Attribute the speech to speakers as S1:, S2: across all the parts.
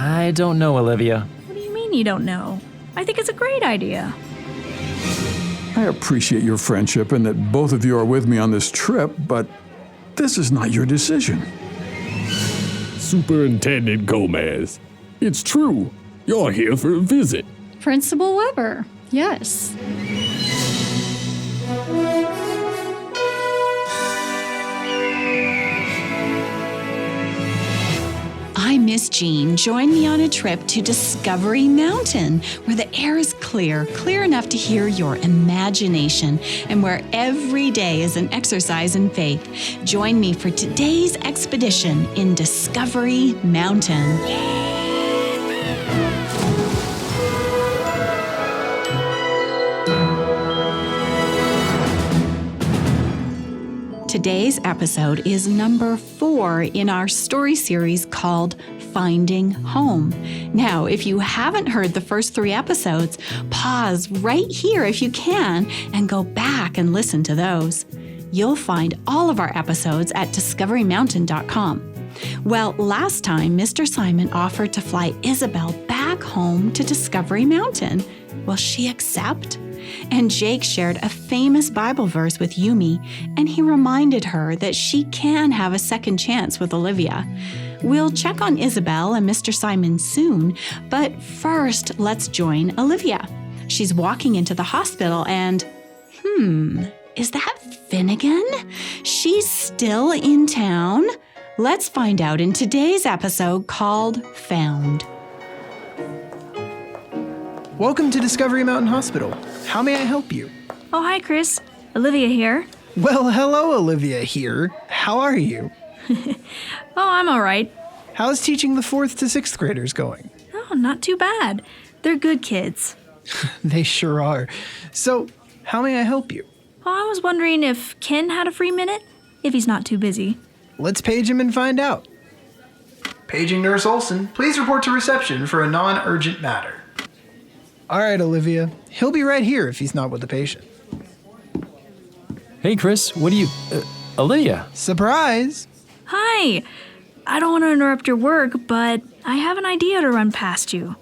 S1: I don't know, Olivia.
S2: What do you mean you don't know? I think it's a great idea.
S3: I appreciate your friendship and that both of you are with me on this trip, but this is not your decision.
S4: Superintendent Gomez, it's true. You're here for a visit.
S5: Principal Weber, yes.
S6: Hi, Miss Jean. Join me on a trip to Discovery Mountain, where the air is clear enough to hear your imagination, and where every day is an exercise in faith. Join me for today's expedition in Discovery Mountain. Today's episode is number 4 in our story series called Finding Home. Now, if you haven't heard the first 3 episodes, pause right here if you can and go back and listen to those. You'll find all of our episodes at discoverymountain.com. Well, last time, Mr. Simon offered to fly Isabel back home to Discovery Mountain. Will she accept? And Jake shared a famous Bible verse with Yumi, and he reminded her that she can have a second chance with Olivia. We'll check on Isabel and Mr. Simon soon, but first, let's join Olivia. She's walking into the hospital and, is that Finnegan? She's still in town? Let's find out in today's episode called Found.
S7: Welcome to Discovery Mountain Hospital. How may I help you?
S2: Oh, hi, Chris. Olivia here.
S7: Well, hello, Olivia here. How are you?
S2: Oh, I'm all right.
S7: How's teaching the 4th to 6th graders going?
S2: Oh, not too bad. They're good kids.
S7: They sure are. So, how may I help you?
S2: Oh, I was wondering if Ken had a free minute, if he's not too busy.
S7: Let's page him and find out. Paging Nurse Olson, please report to reception for a non-urgent matter. All right, Olivia. He'll be right here if he's not with the patient.
S1: Hey, Chris, what do you... Olivia?
S7: Surprise!
S2: Hi! I don't want to interrupt your work, but I have an idea to run past you.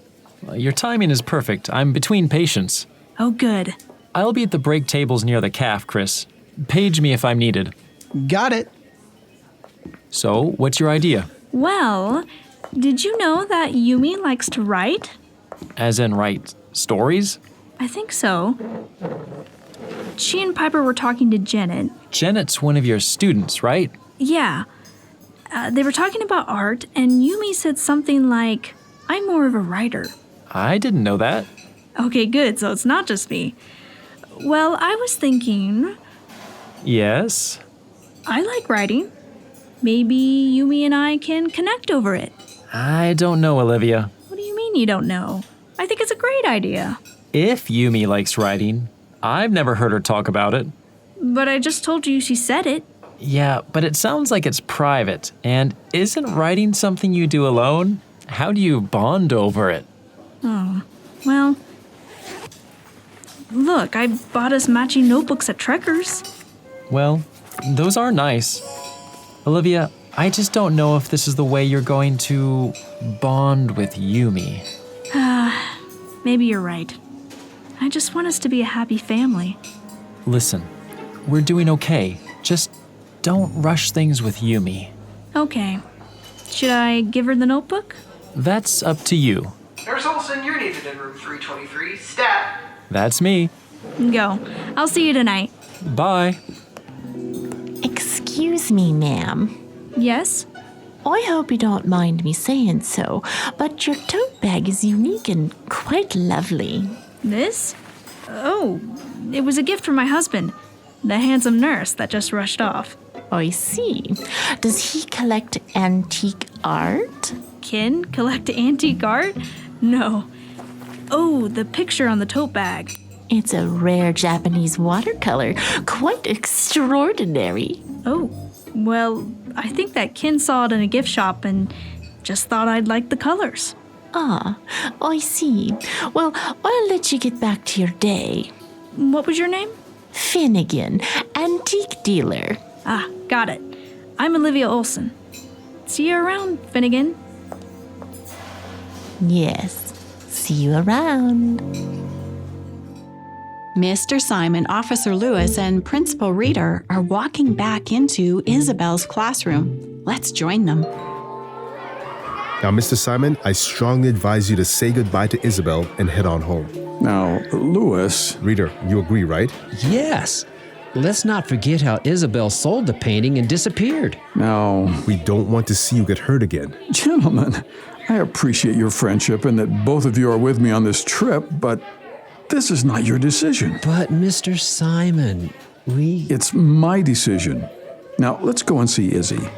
S1: Your timing is perfect. I'm between patients.
S2: Oh, good.
S1: I'll be at the break tables near the calf, Chris. Page me if I'm needed.
S7: Got it.
S1: So, what's your idea?
S2: Well, did you know that Yumi likes to write?
S1: As in write stories?
S2: I think so. She and Piper were talking to Janet.
S1: Janet's one of your students, right?
S2: Yeah. They were talking about art, and Yumi said something like, I'm more of a writer.
S1: I didn't know that.
S2: Okay, good, so it's not just me. Well, I was thinking...
S1: Yes?
S2: I like writing. Maybe Yumi and I can connect over it.
S1: I don't know, Olivia.
S2: What do you mean you don't know? I think it's a great idea.
S1: If Yumi likes writing, I've never heard her talk about it.
S2: But I just told you she said it.
S1: Yeah, but it sounds like it's private. And isn't writing something you do alone? How do you bond over it?
S2: Oh, well... Look, I bought us matching notebooks at Trekkers.
S1: Well, those are nice. Olivia, I just don't know if this is the way you're going to bond with Yumi.
S2: Maybe you're right. I just want us to be a happy family.
S1: Listen, we're doing okay. Just don't rush things with Yumi.
S2: Okay. Should I give her the notebook?
S1: That's up to you.
S7: Nurse Olson, you're needed in room 323. Stat.
S1: That's me.
S2: Go. I'll see you tonight.
S1: Bye.
S8: Excuse me, ma'am.
S2: Yes?
S8: I hope you don't mind me saying so, but your tote bag is unique and quite lovely.
S2: This? Oh, it was a gift from my husband, the handsome nurse that just rushed off.
S8: I see. Does he collect antique art?
S2: Ken collect antique art? No. Oh, the picture on the tote bag.
S8: It's a rare Japanese watercolor, quite extraordinary.
S2: Oh, well, I think that Ken saw it in a gift shop and just thought I'd like the colors.
S8: Ah, I see. Well, I'll let you get back to your day.
S2: What was your name?
S8: Finnegan, antique dealer.
S2: Ah, got it. I'm Olivia Olson. See you around, Finnegan.
S8: Yes. See you around.
S6: Mr. Simon, Officer Lewis, and Principal Reader are walking back into Isabel's classroom. Let's join them.
S9: Now, Mr. Simon, I strongly advise you to say goodbye to Isabel and head on home.
S3: Now, Lewis,
S9: Reader, you agree, right?
S10: Yes. Let's not forget how Isabel sold the painting and disappeared.
S3: now,
S9: We don't want to see you get hurt again.
S3: gentlemen, I appreciate your friendship and that both of you are with me on this trip, but this is not your decision.
S10: But Mr. Simon,
S3: It's my decision. Now, let's go and see Izzy.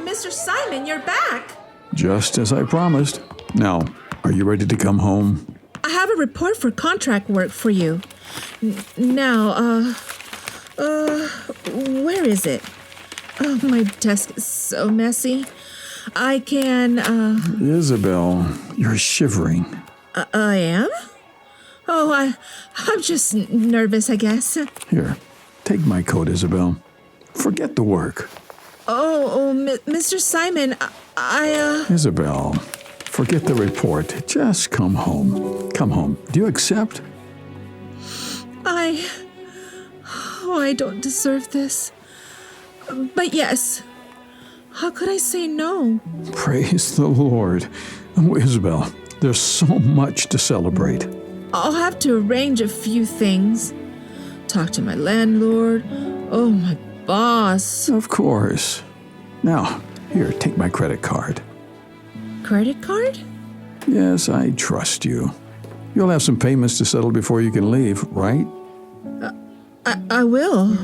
S11: Mr. Simon, you're back.
S3: Just as I promised. Now, are you ready to come home?
S11: I have a report for contract work for you. Where is it? Oh, my desk is so messy. I can,
S3: Isabel, you're shivering.
S11: I am? Oh, I'm just nervous, I guess.
S3: Here, take my coat, Isabel. Forget the work.
S11: Mr. Simon,
S3: Isabel, forget the report. Just come home. Come home. Do you accept?
S11: I don't deserve this. But yes. How could I say no?
S3: Praise the Lord. Oh, Isabel, there's so much to celebrate.
S11: I'll have to arrange a few things. Talk to my landlord. Oh, my boss.
S3: Of course. Now, here, take my credit card.
S11: Credit card?
S3: Yes, I trust you. You'll have some payments to settle before you can leave, right?
S11: I will.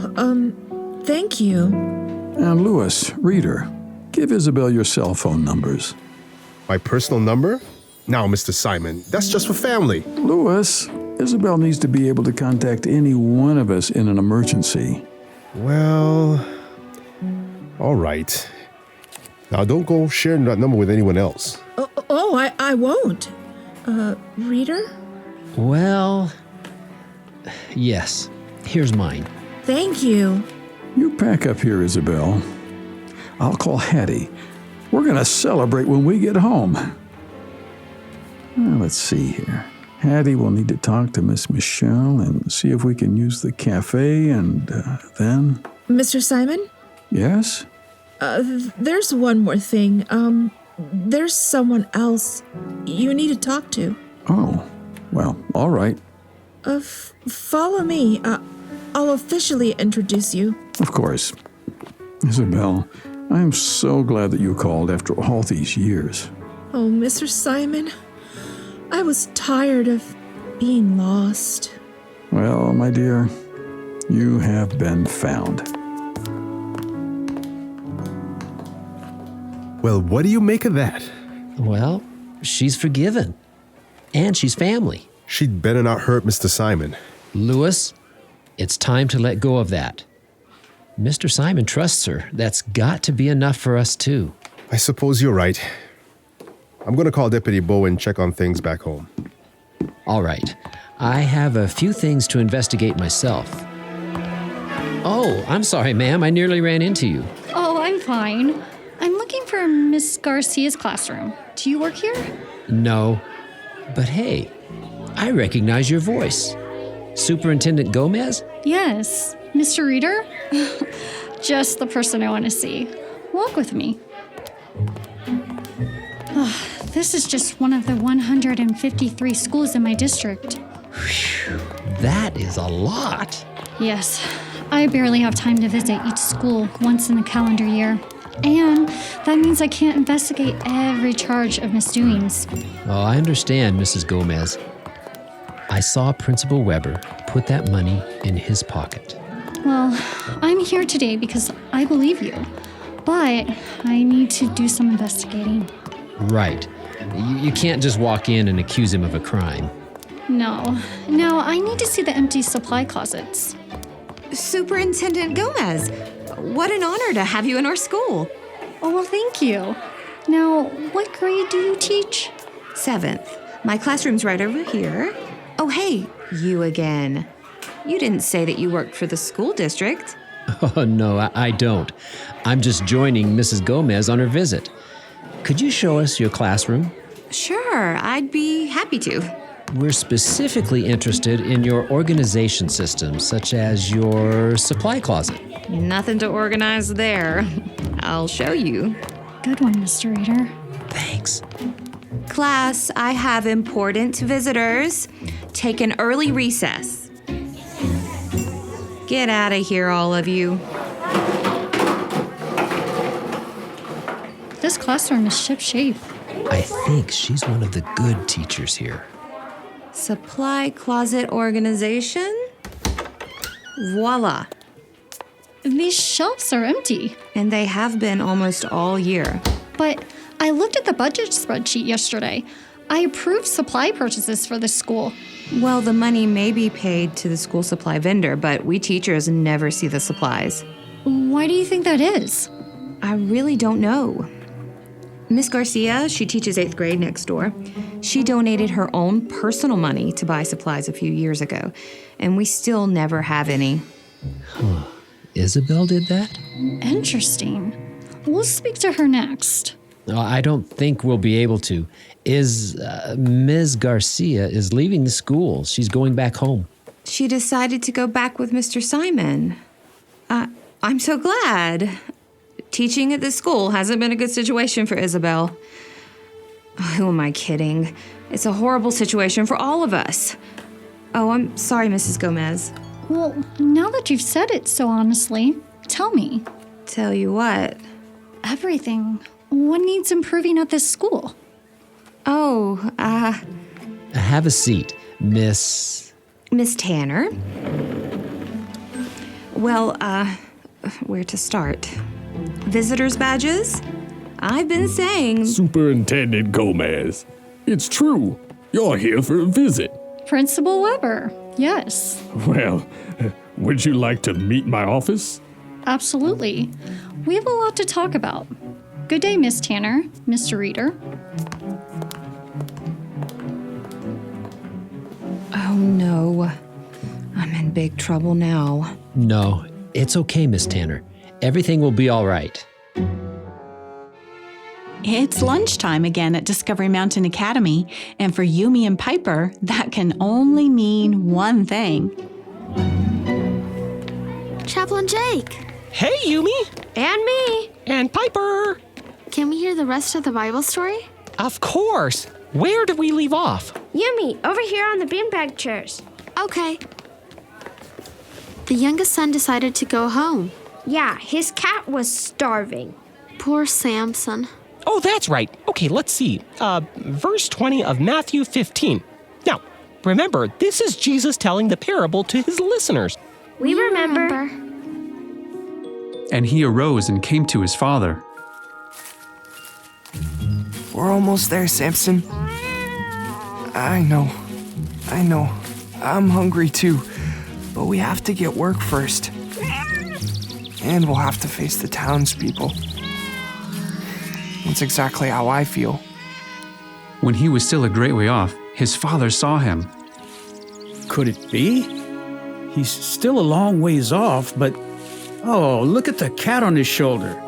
S11: Thank you.
S3: And Lewis, Reader, give Isabel your cell phone numbers.
S9: My personal number? Now, Mr. Simon, that's just for family.
S3: Lewis, Isabel needs to be able to contact any one of us in an emergency.
S9: Well, all right. Now, don't go sharing that number with anyone else.
S11: I won't. Reader?
S10: well, yes. Here's mine.
S11: Thank you.
S3: You pack up here, Isabel. I'll call Hattie. We're going to celebrate when we get home. Let's see here. Hattie will need to talk to Miss Michelle and see if we can use the cafe, and then...
S11: Mr. Simon?
S3: Yes?
S11: There's one more thing. There's someone else you need to talk to.
S3: Oh, well, all right.
S11: Follow me. I'll officially introduce you.
S3: Of course. Isabel, I am so glad that you called after all these years.
S11: Oh, Mr. Simon, I was tired of being lost.
S3: Well, my dear, you have been found.
S9: Well, what do you make of that?
S10: Well, she's forgiven. And she's family.
S9: She'd better not hurt Mr. Simon.
S10: Lewis, it's time to let go of that. Mr. Simon trusts her. That's got to be enough for us, too.
S9: I suppose you're right. I'm going to call Deputy Bow and check on things back home.
S10: All right. I have a few things to investigate myself. Oh, I'm sorry, ma'am. I nearly ran into you.
S5: Oh, I'm fine. I'm looking for Miss Garcia's classroom. Do you work here?
S10: No. But hey, I recognize your voice. Superintendent Gomez?
S5: Yes. Mr. Reader? Just the person I want to see. Walk with me. This is just one of the 153 schools in my district.
S10: That is a lot.
S5: Yes. I barely have time to visit each school once in the calendar year. And that means I can't investigate every charge of misdoings.
S10: Oh, I understand, Mrs. Gomez. I saw Principal Weber put that money in his pocket.
S5: Well, I'm here today because I believe you. But I need to do some investigating.
S10: Right. You can't just walk in and accuse him of a crime.
S5: No, I need to see the empty supply closets.
S12: Superintendent Gomez, what an honor to have you in our school.
S5: Oh, well, thank you. Now, what grade do you teach?
S12: 7th. My classroom's right over here. Oh, hey, you again. You didn't say that you worked for the school district.
S10: Oh, no, I don't. I'm just joining Mrs. Gomez on her visit. Could you show us your classroom?
S12: Sure, I'd be happy to.
S10: We're specifically interested in your organization systems, such as your supply closet.
S12: Nothing to organize there. I'll show you.
S5: Good one, Mr. Reader.
S10: Thanks.
S12: Class, I have important visitors. Take an early recess. Get out of here, all of you.
S5: This classroom is ship-shape.
S10: I think she's one of the good teachers here.
S12: Supply closet organization? Voila.
S5: These shelves are empty.
S12: And they have been almost all year.
S5: But I looked at the budget spreadsheet yesterday. I approved supply purchases for this school.
S12: Well, the money may be paid to the school supply vendor, but we teachers never see the supplies.
S5: Why do you think that is?
S12: I really don't know. Miss Garcia, she teaches 8th grade next door. She donated her own personal money to buy supplies a few years ago, and we still never have any.
S10: Huh. Isabel did that?
S5: Interesting. We'll speak to her next.
S10: I don't think we'll be able to. Ms. Garcia is leaving the school. She's going back home.
S12: She decided to go back with Mr. Simon. I'm so glad. Teaching at this school hasn't been a good situation for Isabel. Who am I kidding? It's a horrible situation for all of us. Oh, I'm sorry, Mrs. Gomez.
S5: Well, now that you've said it so honestly, tell me.
S12: Tell you what?
S5: Everything. What needs improving at this school?
S12: Oh,
S10: Have a seat, Miss
S12: Tanner. Well, where to start? Visitors' badges? I've been saying...
S4: Superintendent Gomez, it's true. You're here for a visit.
S5: Principal Weber, yes.
S4: Well, would you like to meet my office?
S5: Absolutely. We have a lot to talk about. Good day, Miss Tanner, Mr. Reader.
S12: Oh, no. I'm in big trouble now.
S10: No, it's okay, Miss Tanner. Everything will be all right.
S6: It's lunchtime again at Discovery Mountain Academy, and for Yumi and Piper, that can only mean one thing.
S13: Chaplain Jake!
S14: Hey, Yumi!
S13: And me!
S14: And Piper!
S13: Can we hear the rest of the Bible story?
S14: Of course! Where did we leave off?
S13: Yumi, over here on the beanbag chairs. Okay. The youngest son decided to go home. Yeah, his cat was starving. Poor Samson.
S14: Oh, that's right. Okay, let's see. Verse 20 of Matthew 15. Now, remember, this is Jesus telling the parable to his listeners.
S13: We remember.
S15: And he arose and came to his father.
S16: We're almost there, Samson. I know. I'm hungry too. But we have to get work first. And we'll have to face the townspeople. That's exactly how I feel.
S15: When he was still a great way off, his father saw him.
S17: Could it be? He's still a long ways off, but... Oh, look at the cat on his shoulder.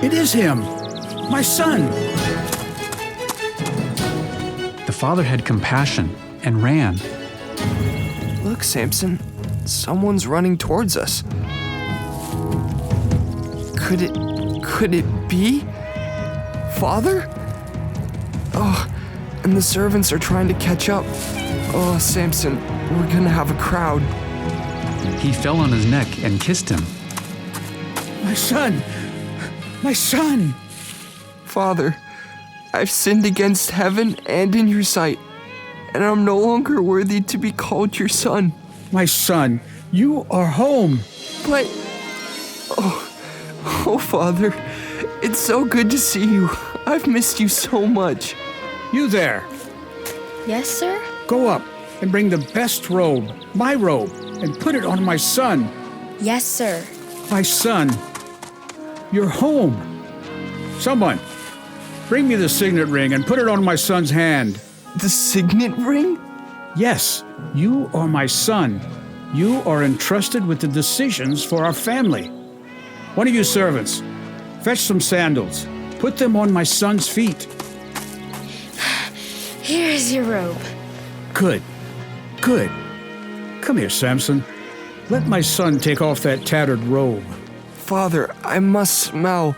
S17: It is him, my son.
S15: The father had compassion and ran.
S16: Look, Samson, someone's running towards us. Could it be? Father? Oh, and the servants are trying to catch up. Oh, Samson, we're gonna have a crowd.
S15: He fell on his neck and kissed him.
S17: My son! My son!
S16: Father, I've sinned against heaven and in your sight, and I'm no longer worthy to be called your son.
S17: My son, you are home.
S16: But... Oh, Father, it's so good to see you. I've missed you so much.
S17: You there.
S13: Yes, sir?
S17: Go up and bring the best robe, my robe, and put it on my son.
S13: Yes, sir.
S17: My son, you're home. Someone, bring me the signet ring and put it on my son's hand.
S16: The signet ring?
S17: Yes, you are my son. You are entrusted with the decisions for our family. One of you servants, fetch some sandals. Put them on my son's feet.
S18: Here is your robe.
S17: Good. Good. Come here, Samson. Let my son take off that tattered robe.
S16: Father, I must smell.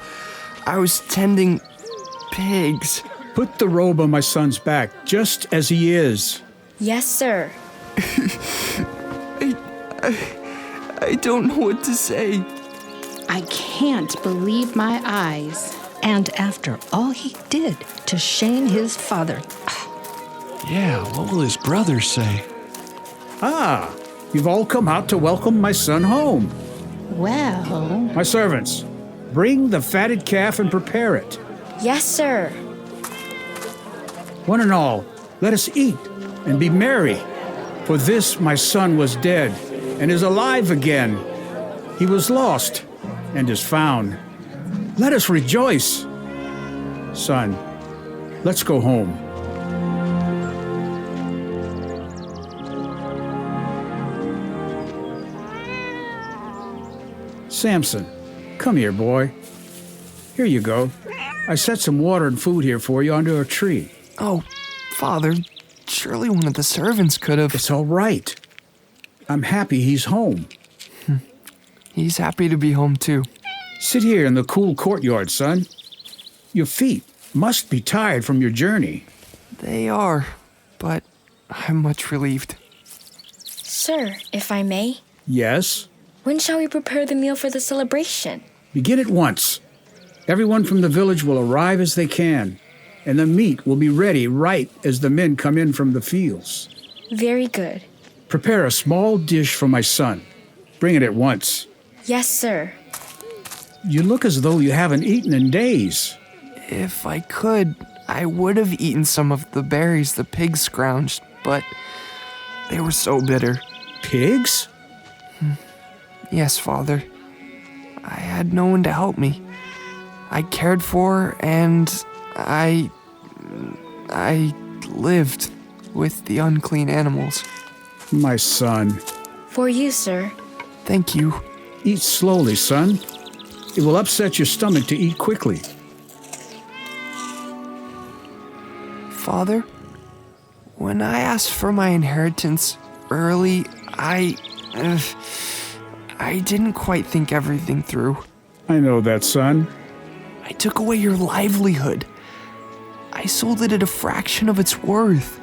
S16: I was tending pigs.
S17: Put the robe on my son's back, just as he is.
S18: Yes, sir.
S16: I don't know what to say.
S19: I can't believe my eyes. And after all he did to shame his father.
S3: Yeah, what will his brothers say?
S17: Ah, you've all come out to welcome my son home.
S19: Well...
S17: My servants, bring the fatted calf and prepare it.
S18: Yes, sir.
S17: One and all, let us eat and be merry. For this my son was dead and is alive again. He was lost and is found. Let us rejoice. Son, let's go home. Samson, come here, boy. Here you go. I set some water and food here for you under a tree.
S16: Oh, Father, surely one of the servants could have...
S17: It's all right. I'm happy he's home.
S16: He's happy to be home, too.
S17: Sit here in the cool courtyard, son. Your feet must be tired from your journey.
S16: They are, but I'm much relieved.
S18: Sir, if I may,
S17: Yes?
S18: when shall we prepare the meal for the celebration?
S17: Begin at once. Everyone from the village will arrive as they can, and the meat will be ready right as the men come in from the fields.
S18: Very good.
S17: Prepare a small dish for my son. Bring it at once.
S18: Yes, sir.
S17: You look as though you haven't eaten in days.
S16: If I could, I would have eaten some of the berries the pigs scrounged, but they were so bitter.
S17: Pigs?
S16: Yes, Father. I had no one to help me. I cared for and I lived with the unclean animals.
S17: My son.
S18: For you, sir.
S16: Thank you.
S17: Eat slowly, son. It will upset your stomach to eat quickly.
S16: Father, when I asked for my inheritance early, I didn't quite think everything through.
S17: I know that, son.
S16: I took away your livelihood. I sold it at a fraction of its worth.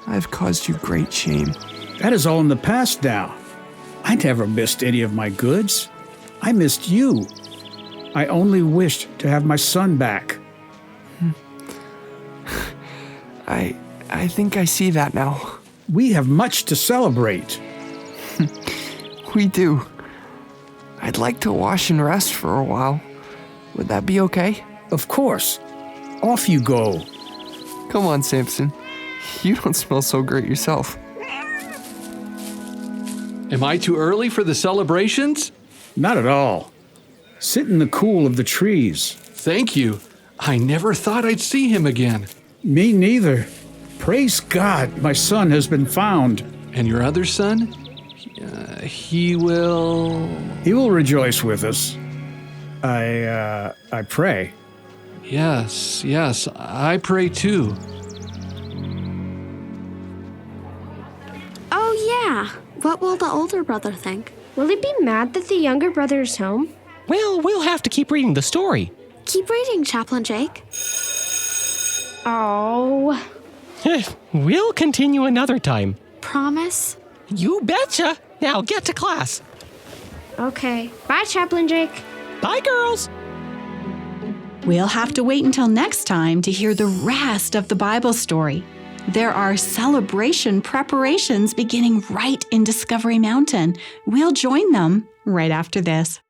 S16: I've caused you great shame.
S17: That is all in the past now. I never missed any of my goods. I missed you. I only wished to have my son back.
S16: I think I see that now.
S17: We have much to celebrate.
S16: We do. I'd like to wash and rest for a while. Would that be okay?
S17: Of course. Off you go.
S16: Come on, Samson. You don't smell so great yourself.
S20: Am I too early for the celebrations?
S17: Not at all. Sit in the cool of the trees.
S20: Thank you. I never thought I'd see him again.
S17: Me neither. Praise God, my son has been found.
S20: And your other son? He will...
S17: He will rejoice with us. I pray.
S20: Yes, I pray too.
S13: Oh, yeah. What will the older brother think? Will he be mad that the younger brother is home?
S14: Well, we'll have to keep reading the story.
S13: Keep reading, Chaplain Jake. Oh.
S14: We'll continue another time.
S13: Promise?
S14: You betcha. Now get to class.
S13: Okay. Bye, Chaplain Jake.
S14: Bye, girls.
S6: We'll have to wait until next time to hear the rest of the Bible story. There are celebration preparations beginning right in Discovery Mountain. We'll join them right after this.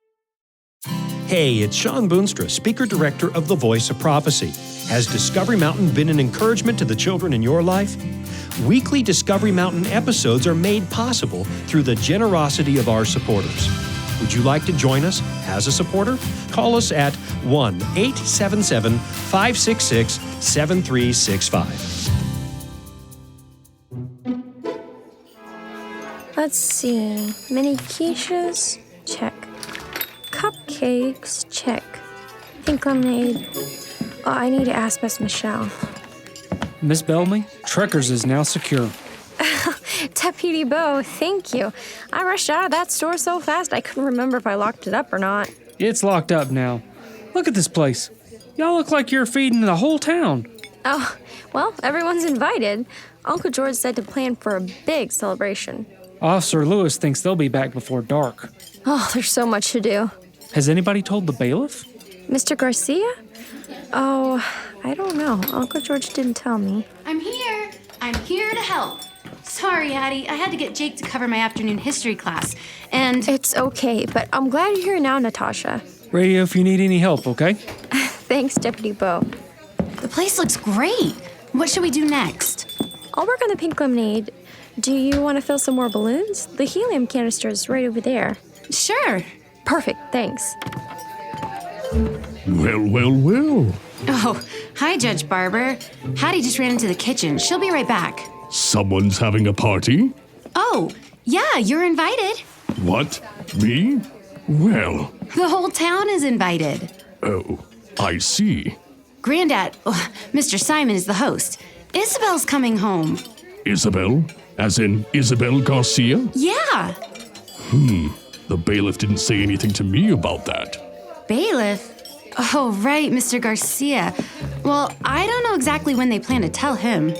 S21: Hey, it's Sean Boonstra, Speaker Director of The Voice of Prophecy. Has Discovery Mountain been an encouragement to the children in your life? Weekly Discovery Mountain episodes are made possible through the generosity of our supporters. Would you like to join us as a supporter? Call us at 1-877-566-7365.
S7: Let's see. Mini quiches? Check. Cupcakes? Check. Pink lemonade? Oh, I need to ask Miss Michelle.
S22: Miss Bellamy, Trekkers is now secure.
S7: Deputy Bo, thank you. I rushed out of that store so fast I couldn't remember if I locked it up or not.
S22: It's locked up now. Look at this place. Y'all look like you're feeding the whole town.
S7: Oh, well, everyone's invited. Uncle George said to plan for a big celebration.
S22: Officer Lewis thinks they'll be back before dark.
S7: Oh, there's so much to do.
S22: Has anybody told the bailiff?
S7: Mr. Garcia? Oh, I don't know. Uncle George didn't tell me.
S23: I'm here. I'm here to help. Sorry, Addie. I had to get Jake to cover my afternoon history class, and...
S7: It's okay, but I'm glad you're here now, Natasha.
S22: Radio if you need any help, okay?
S7: Thanks, Deputy Bo.
S23: The place looks great. What should we do next?
S7: I'll work on the pink lemonade. Do you want to fill some more balloons? The helium canister is right over there.
S23: Sure.
S7: Perfect, thanks.
S4: Well.
S23: Oh, hi, Judge Barber. Hattie just ran into the kitchen. She'll be right back.
S4: Someone's having a party?
S23: Oh, yeah, you're invited.
S4: What? Me? Well.
S23: The whole town is invited.
S4: Oh, I see.
S23: Granddad, Mr. Simon is the host. Isabel's coming home.
S4: Isabel? As in Isabel Garcia?
S23: Yeah.
S4: The bailiff didn't say anything to me about that.
S23: Bailiff? Oh, right, Mr. Garcia. Well, I don't know exactly when they plan to tell him.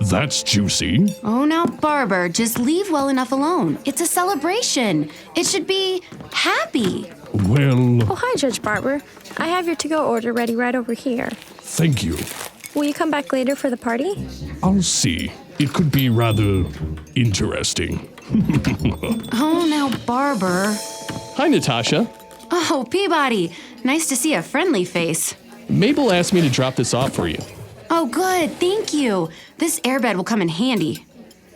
S4: That's juicy.
S23: Oh, now, Barber, just leave well enough alone. It's a celebration. It should be happy.
S4: Well...
S7: Oh, hi, Judge Barber. I have your to-go order ready right over here.
S4: Thank you.
S7: Will you come back later for the party?
S4: I'll see. It could be rather interesting.
S23: Oh, now, Barber.
S24: Hi, Natasha.
S23: Oh, Peabody. Nice to see a friendly face.
S24: Mabel asked me to drop this off for you.
S23: Oh, good. Thank you. This airbed will come in handy.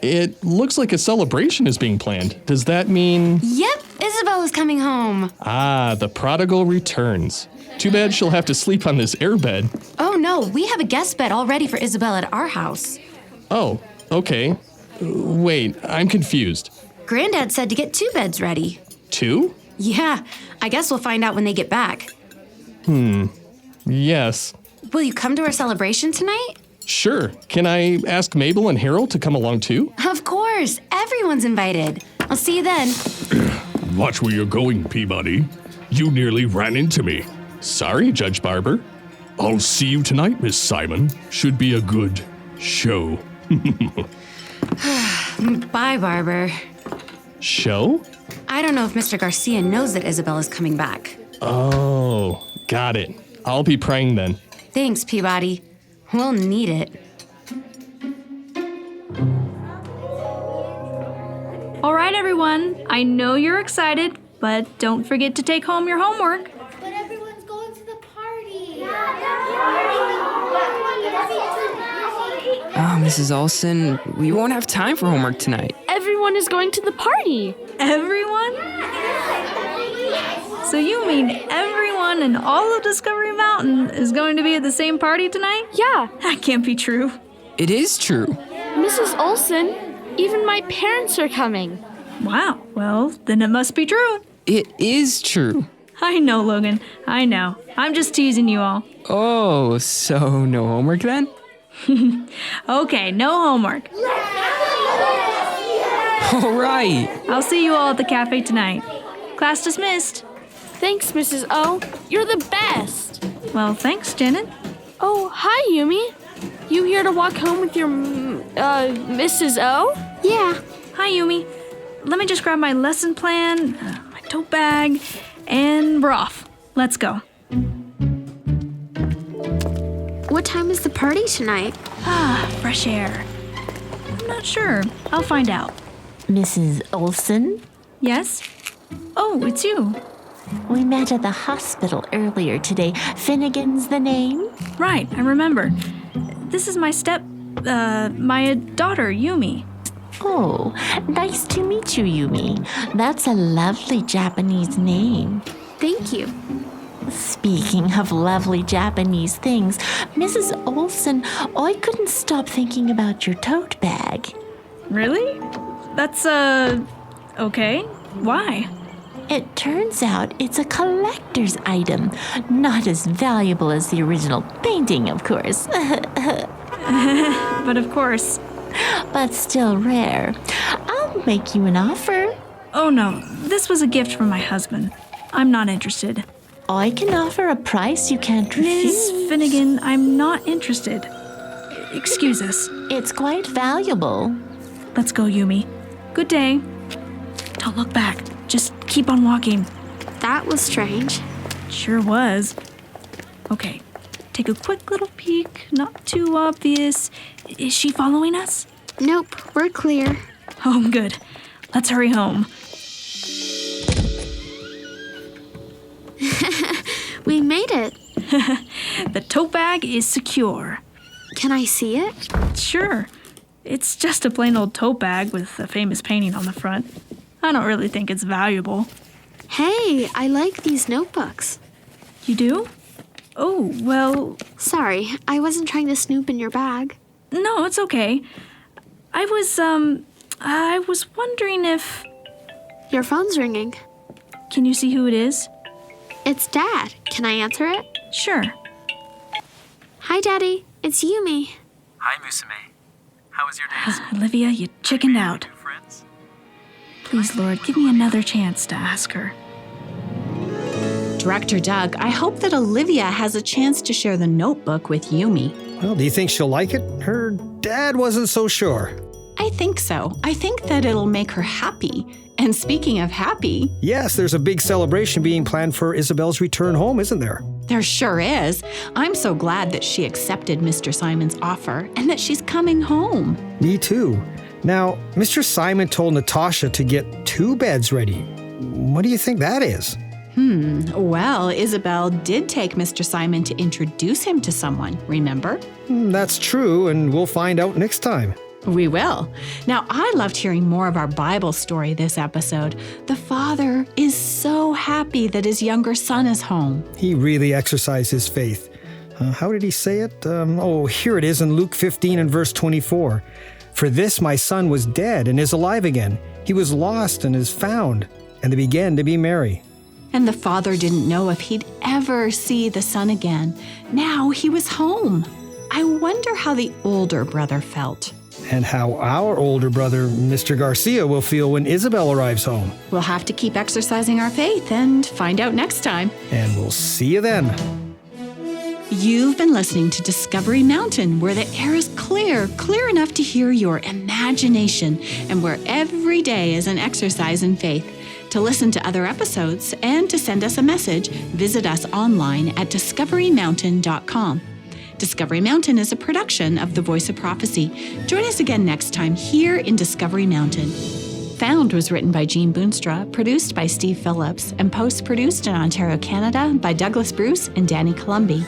S24: It looks like a celebration is being planned. Does that mean...
S23: Yep, Isabel is coming home.
S24: Ah, the prodigal returns. Too bad she'll have to sleep on this airbed.
S23: Oh, no, we have a guest bed all ready for Isabel at our house.
S24: Oh, okay. Wait, I'm confused.
S23: Granddad said to get 2 beds ready.
S24: 2?
S23: Yeah, I guess we'll find out when they get back.
S24: Yes.
S23: Will you come to our celebration tonight?
S24: Sure. Can I ask Mabel and Harold to come along too?
S23: Of course. Everyone's invited. I'll see you then.
S4: Watch where you're going, Peabody. You nearly ran into me.
S24: Sorry, Judge Barber.
S4: I'll see you tonight, Miss Simon. Should be a good show.
S23: Bye, Barber.
S24: Show?
S23: I don't know if Mr. Garcia knows that Isabel is coming back.
S24: Oh, got it. I'll be praying then.
S23: Thanks, Peabody. We'll need it.
S2: All right, everyone. I know you're excited, but don't forget to take home your homework.
S13: But everyone's going to the party.
S25: Mrs. Olson, we won't have time for homework tonight.
S13: Everyone is going to the party.
S2: Everyone? So you mean everyone in all of Discovery Mountain is going to be at the same party tonight?
S13: Yeah.
S2: That can't be true.
S25: It is true.
S13: Mrs. Olson, even my parents are coming.
S2: Wow. Well, then it must be true.
S25: It is true.
S2: I know, Logan. I know. I'm just teasing you all.
S25: Oh, so no homework then?
S2: Okay, no homework.
S25: All right.
S2: I'll see you all at the cafe tonight. Class dismissed.
S13: Thanks, Mrs. O. You're the best.
S2: Well, thanks, Janet.
S13: Oh, hi, Yumi. You here to walk home with your, Mrs. O?
S2: Yeah. Hi, Yumi. Let me just grab my lesson plan, my tote bag, and we're off. Let's go.
S13: What time is the party tonight?
S2: Fresh air. I'm not sure. I'll find out.
S8: Mrs. Olson?
S2: Yes? Oh, it's you.
S8: We met at the hospital earlier today. Finnegan's the name?
S2: Right, I remember. This is my my daughter, Yumi.
S8: Oh, nice to meet you, Yumi. That's a lovely Japanese name.
S13: Thank you.
S8: Speaking of lovely Japanese things, Mrs. Olson, I couldn't stop thinking about your tote bag.
S2: Really? That's, okay. Why?
S8: It turns out it's a collector's item, not as valuable as the original painting, of course.
S2: But of course.
S8: But still rare. I'll make you an offer.
S2: Oh no, this was a gift from my husband. I'm not interested.
S8: I can offer a price you can't refuse.
S2: Miss Finnegan, I'm not interested. Excuse us.
S8: It's quite valuable.
S2: Let's go, Yumi. Good day. Don't look back. Just keep on walking.
S13: That was strange.
S2: Sure was. Okay, take a quick little peek. Not too obvious. Is she following us?
S13: Nope, we're clear.
S2: Oh, good. Let's hurry home.
S13: We made it.
S2: The tote bag is secure.
S13: Can I see it?
S2: Sure. It's just a plain old tote bag with a famous painting on the front. I don't really think it's valuable.
S13: Hey, I like these notebooks.
S2: You do? Oh, well...
S13: Sorry, I wasn't trying to snoop in your bag.
S2: No, it's okay. I was wondering if...
S13: Your phone's ringing.
S2: Can you see who it is?
S13: It's Dad. Can I answer it?
S2: Sure.
S13: Hi, Daddy. It's Yumi.
S1: Hi, Musume. How was your day?
S2: Olivia, you chickened out.
S1: Friends?
S2: Please, Lord, give me another chance to ask her.
S6: Director Doug, I hope that Olivia has a chance to share the notebook with Yumi.
S5: Well, do you think she'll like it? Her dad wasn't so sure.
S6: I think so. I think that it'll make her happy. And speaking of happy...
S5: Yes, there's a big celebration being planned for Isabel's return home, isn't there?
S6: There sure is. I'm so glad that she accepted Mr. Simon's offer and that she's coming home.
S5: Me too. Now, Mr. Simon told Natasha to get 2 beds ready. What do you think that is?
S6: Well, Isabel did take Mr. Simon to introduce him to someone, remember?
S5: That's true, and we'll find out next time.
S6: We will. Now, I loved hearing more of our Bible story this episode. The father is so happy that his younger son is home.
S5: He really exercised his faith. How did he say it? Here it is in Luke 15 and verse 24. For this my son was dead and is alive again. He was lost and is found. And they began to be merry.
S6: And the father didn't know if he'd ever see the son again. Now he was home. I wonder how the older brother felt.
S5: And how our older brother, Mr. Garcia, will feel when Isabel arrives home.
S6: We'll have to keep exercising our faith and find out next time.
S5: And we'll see you then.
S6: You've been listening to Discovery Mountain, where the air is clear enough to hear your imagination, and where every day is an exercise in faith. To listen to other episodes and to send us a message, visit us online at discoverymountain.com. Discovery Mountain is a production of The Voice of Prophecy. Join us again next time here in Discovery Mountain. Found was written by Jean Boonstra, produced by Steve Phillips, and post-produced in Ontario, Canada by Douglas Bruce and Danny Columbi.